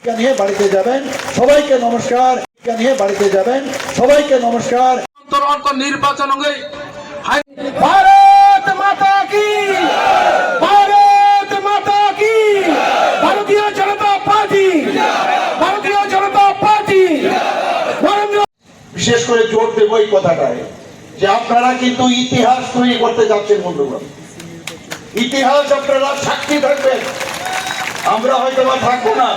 নিয়ে বাড়িতে যাবেন, সবাইকে নমস্কার। নিয়ে বাড়িতে যাবেন, সবাইকে নমস্কার। নির্বাচন ভারত মাতা কি, ভারত মাতা কি, ভারতীয় জনতা পার্টি, ভারতীয় জনতা পার্টি। বিশেষ করে জোর দেবো এই কথাটায় যে আপনারা কিন্তু ইতিহাস তৈরি করতে যাচ্ছেন বন্ধুগণ। ইতিহাস আপনারা সাক্ষী থাকবেন, আমরা হয়তো বা থাকবো না,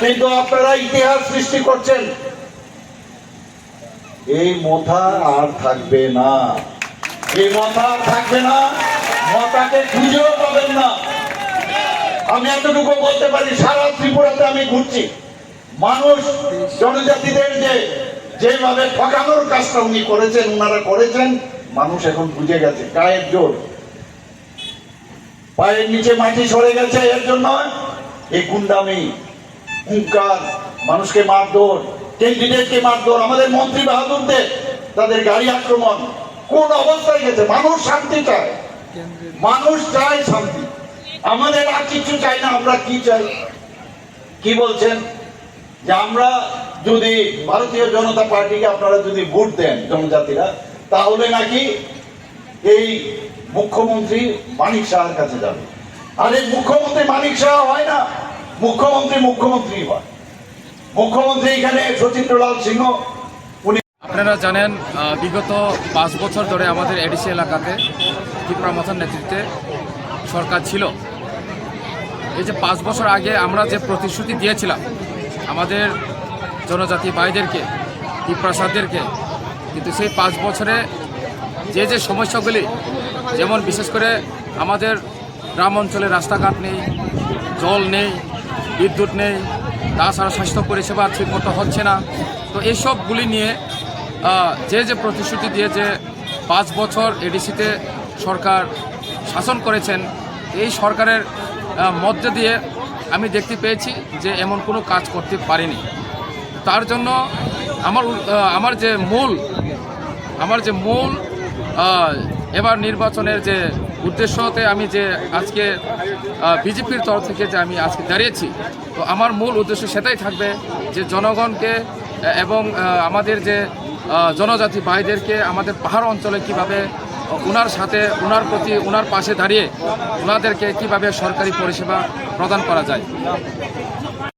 কিন্তু আপনারা ইতিহাস সৃষ্টি করছেন। এই মথা আর থাকবে না, এই মথা আর থাকবে না, মথাকে খুঁজেও পাবেন না। আমি এতটুকু বলতে পারি, সারা ত্রিপুরাতে আমি ঘুরছি, মানুষ জনজাতিদের যেভাবে ঠকানোর কাজটা উনি করেছেন, ওনারা করেছেন, মানুষ এখন বুঝে গেছে। গায়ের জোর, পায়ের নিচে মাটি সরে গেছে। এর জন্য এই গুন্ডামি, হুঙ্কার, মানুষকে মারধর, ক্যান্ডিডেটকে মারধর, আমাদের মন্ত্রী বাহাদুরদের তাদের গাড়ি আক্রমণ, কোন অবস্থায় গেছে? মানুষ শান্তি চায়, মানুষ চায় শান্তি। আমাদের আর কিছু চাই না। আমরা কি চাই? কি বলছেন যে আমরা যদি ভারতীয় জনতা পার্টিকে আপনারা যদি ভোট দেন জনজাতিরা, তাহলে নাকি এই মুখ্যমন্ত্রী মানিক শাহের কাছে যাবে। আর এই মুখ্যমন্ত্রী মানিক শাহ হয় না, মুখ্যমন্ত্রী হয়। মুখ্যমন্ত্রী এখানে সচিন্দ্রলাল সিংহ। আপনারা জানেন বিগত 5 বছর ধরে আমাদের এডিসি এলাকাতে ত্রিপুরা মাথার নেতৃত্বে সরকার ছিল। এই যে 5 বছর আগে আমরা যে প্রতিশ্রুতি দিয়েছিলাম আমাদের জনজাতি ভাইদেরকে, ত্রিপ্রাসাদদেরকে, কিন্তু সেই 5 বছরে যে সমস্যাগুলি, যেমন বিশেষ করে আমাদের গ্রাম অঞ্চলে রাস্তাঘাট নেই, জল নেই, বিদ্যুৎ নেই, তাছাড়া স্বাস্থ্য পরিষেবা ঠিকমতো হচ্ছে না। তো এইসবগুলি নিয়ে যে প্রতিশ্রুতি দিয়ে যে 5 বছর এডিসিতে সরকার শাসন করেছেন, এই সরকারের মধ্যে দিয়ে আমি দেখতে পেয়েছি যে এমন কোনো কাজ করতে পারেনি। তার জন্য আমার যে মূল এবার নির্বাচনের যে উদ্দেশ্যতে আমি যে আজকে বিজেপির তরফ থেকে যে আমি আজকে দাঁড়িয়েছি, তো আমার মূল উদ্দেশ্য সেটাই থাকবে যে জনগণকে এবং আমাদের যে জনজাতি ভাইদেরকে আমাদের পাহাড় অঞ্চলে কিভাবে ওনার পাশে দাঁড়িয়ে ওনাদেরকে কিভাবে সরকারি পরিষেবা প্রদান করা যায়।